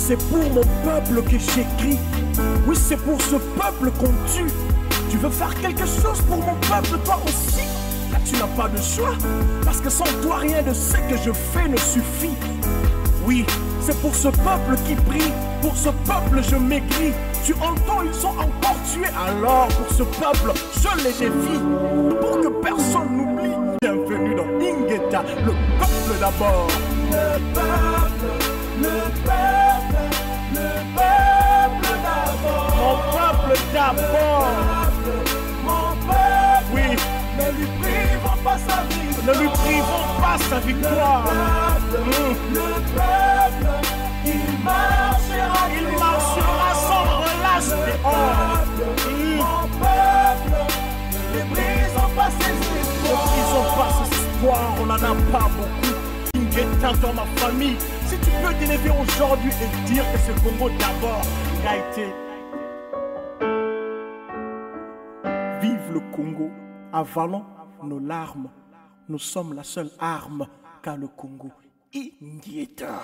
c'est pour mon peuple que j'écris. Oui, c'est pour ce peuple qu'on tue. Tu veux faire quelque chose pour mon peuple, toi aussi? Là, tu n'as pas de choix. Parce que sans toi, rien de ce que je fais ne suffit. Oui, c'est pour ce peuple qui prie. Pour ce peuple, je m'écris. Tu entends, ils sont encore tués. Alors, pour ce peuple, je les défie. Pour que personne n'oublie. Bienvenue dans Ingeta, le peuple d'abord. Le peuple, le peuple, le peuple d'abord. Mon peuple d'abord. Mon peuple, oui. Ne lui privons pas sa victoire. Ne lui privons pas sa victoire. Le peuple, il marchera sans relâche dehors. Mon peuple, ne brisons pas ses espoirs. Ne brisons pas ses espoirs, on n'en a pas beaucoup. Ingeta dans ma famille, si tu peux t'élever aujourd'hui et dire que ce Congo d'abord a été. Vive le Congo, avalons nos larmes. Nous sommes la seule arme qu'a le Congo. Ingeta.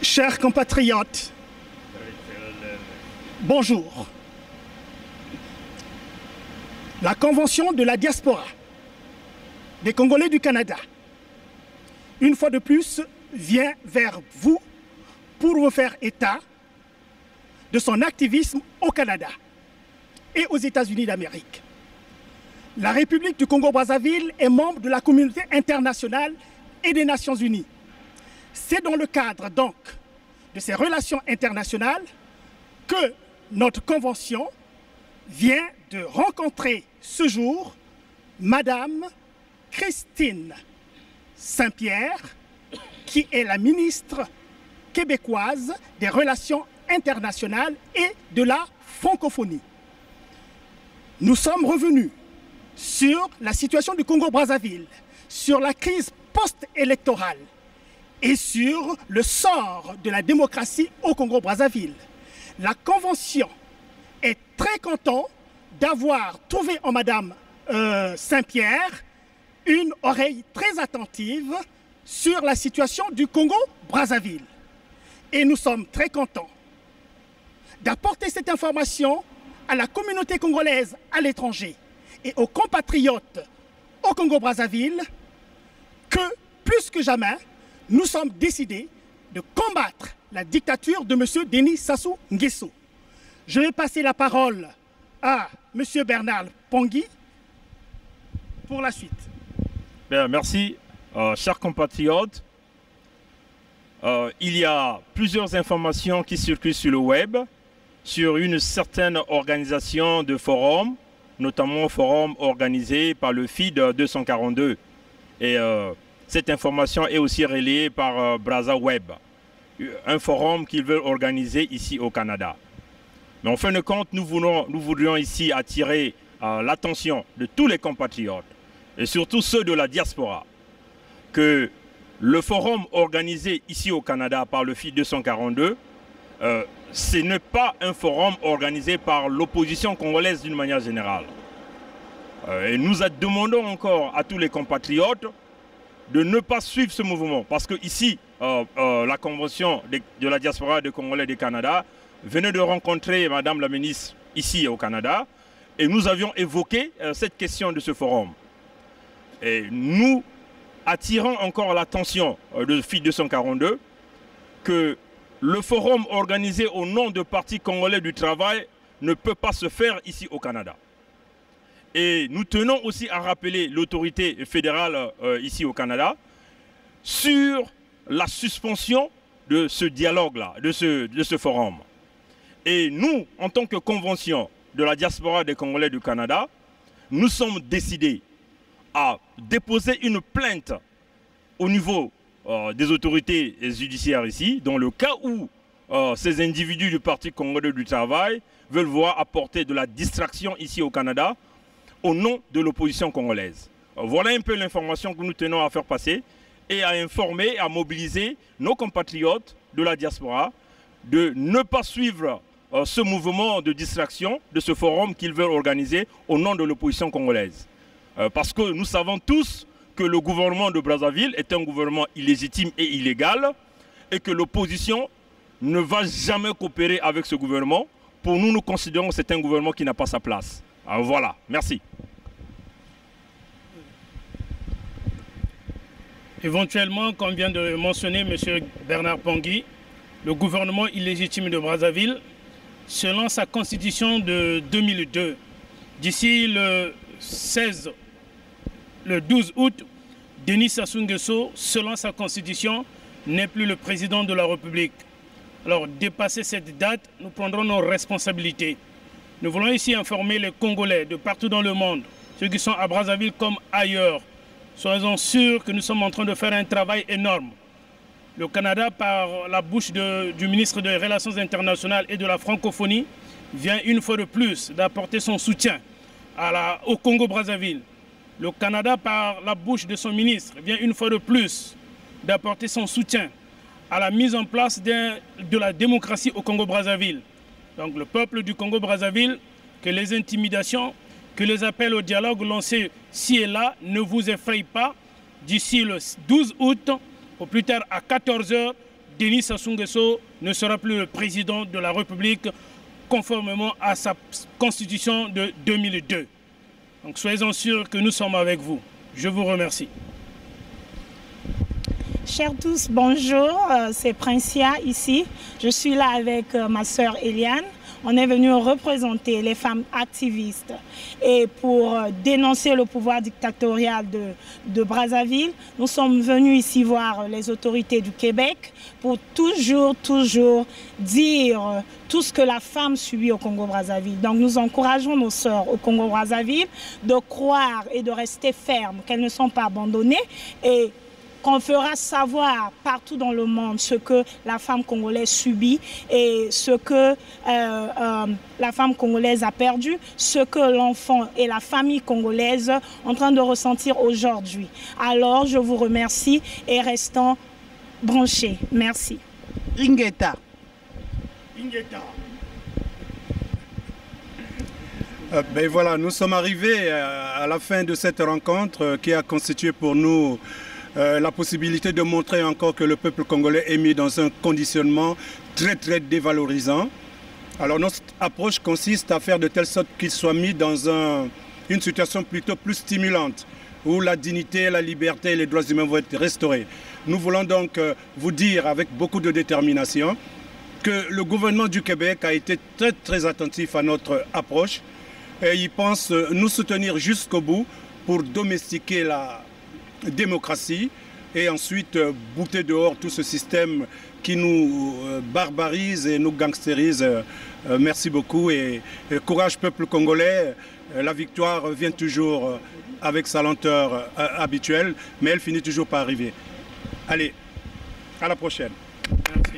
Chers compatriotes, bonjour. La Convention de la diaspora des Congolais du Canada, une fois de plus, vient vers vous pour vous faire état de son activisme au Canada et aux États-Unis d'Amérique. La République du Congo-Brazzaville est membre de la communauté internationale et des Nations Unies. C'est dans le cadre donc de ces relations internationales que notre convention vient de rencontrer ce jour Madame Christine Saint-Pierre, qui est la ministre québécoise des Relations internationales et de la francophonie. Nous sommes revenus sur la situation du Congo-Brazzaville, sur la crise post-électorale et sur le sort de la démocratie au Congo-Brazzaville. La Convention est très contente d'avoir trouvé en Madame Saint-Pierre une oreille très attentive sur la situation du Congo-Brazzaville. Et nous sommes très contents d'apporter cette information à la communauté congolaise à l'étranger et aux compatriotes au Congo-Brazzaville que, plus que jamais, nous sommes décidés de combattre la dictature de M. Denis Sassou Nguesso. Je vais passer la parole à M. Bernard Pongui pour la suite. Bien, merci, chers compatriotes. Il y a plusieurs informations qui circulent sur le web sur une certaine organisation de forums, notamment un forum organisé par le FID 242. Et cette information est aussi relayée par Brazza Web, un forum qu'ils veulent organiser ici au Canada. Mais en fin de compte, nous voudrions ici attirer l'attention de tous les compatriotes, et surtout ceux de la diaspora, que le forum organisé ici au Canada par le FID 242, ce n'est pas un forum organisé par l'opposition congolaise d'une manière générale. Et nous demandons encore à tous les compatriotes de ne pas suivre ce mouvement. Parce que ici, la convention de la diaspora de Congolais du Canada venait de rencontrer Madame la ministre ici au Canada. Et nous avions évoqué cette question de ce forum. Et nous attirons encore l'attention de FID 242 que le forum organisé au nom du Parti congolais du travail ne peut pas se faire ici au Canada. Et nous tenons aussi à rappeler l'autorité fédérale ici au Canada sur la suspension de ce dialogue-là, de ce forum. Et nous, en tant que convention de la diaspora des Congolais du Canada, nous sommes décidés à déposer une plainte au niveau des autorités judiciaires ici, dans le cas où ces individus du Parti congolais du travail veulent voir apporter de la distraction ici au Canada au nom de l'opposition congolaise. Voilà un peu l'information que nous tenons à faire passer et à informer, à mobiliser nos compatriotes de la diaspora de ne pas suivre ce mouvement de distraction de ce forum qu'ils veulent organiser au nom de l'opposition congolaise. Parce que nous savons tous que le gouvernement de Brazzaville est un gouvernement illégitime et illégal et que l'opposition ne va jamais coopérer avec ce gouvernement. Pour nous, nous considérons que c'est un gouvernement qui n'a pas sa place. Alors voilà, merci. Éventuellement, comme vient de mentionner M. Bernard Pongui, le gouvernement illégitime de Brazzaville, selon sa constitution de 2002, d'ici le 12 août, Denis Sassou Nguesso, selon sa constitution, n'est plus le président de la République. Alors, dépassé cette date, nous prendrons nos responsabilités. Nous voulons ici informer les Congolais de partout dans le monde, ceux qui sont à Brazzaville comme ailleurs. Soyons sûrs que nous sommes en train de faire un travail énorme. Le Canada, par la bouche du ministre des Relations internationales et de la francophonie, vient une fois de plus d'apporter son soutien au Congo-Brazzaville. Le Canada, par la bouche de son ministre, vient une fois de plus d'apporter son soutien à la mise en place de la démocratie au Congo-Brazzaville. Donc le peuple du Congo-Brazzaville, que les intimidations, que les appels au dialogue lancés ci et là ne vous effrayent pas. D'ici le 12 août, au plus tard à 14 h, Denis Sassou Nguesso ne sera plus le président de la République conformément à sa constitution de 2002. Donc soyez-en sûrs que nous sommes avec vous. Je vous remercie. Chers tous, bonjour, c'est Princia ici. Je suis là avec ma sœur Eliane. On est venu représenter les femmes activistes et pour dénoncer le pouvoir dictatorial de Brazzaville. Nous sommes venus ici voir les autorités du Québec pour toujours dire tout ce que la femme subit au Congo-Brazzaville. Donc nous encourageons nos sœurs au Congo-Brazzaville de croire et de rester fermes, qu'elles ne sont pas abandonnées et qu'on fera savoir partout dans le monde ce que la femme congolaise subit et ce que la femme congolaise a perdu, ce que l'enfant et la famille congolaise sont en train de ressentir aujourd'hui. Alors, je vous remercie et restons branchés. Merci. Ingeta. Ben voilà, nous sommes arrivés à la fin de cette rencontre qui a constitué pour nous la possibilité de montrer encore que le peuple congolais est mis dans un conditionnement très dévalorisant. Alors notre approche consiste à faire de telle sorte qu'il soit mis dans une situation plutôt plus stimulante, où la dignité, la liberté et les droits humains vont être restaurés. Nous voulons donc vous dire avec beaucoup de détermination que le gouvernement du Québec a été très très attentif à notre approche et il pense nous soutenir jusqu'au bout pour domestiquer la démocratie et ensuite bouter dehors tout ce système qui nous barbarise et nous gangstérise. Merci beaucoup et courage peuple congolais. La victoire vient toujours avec sa lenteur habituelle, mais elle finit toujours par arriver. Allez, à la prochaine. Merci.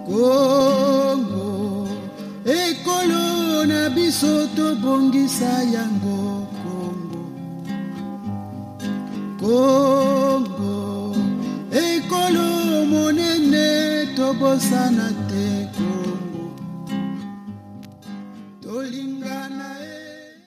Congo, ekolo na biso tobongisa yango Congo. Congo, ekolo monene tobosana te Congo. Tolingana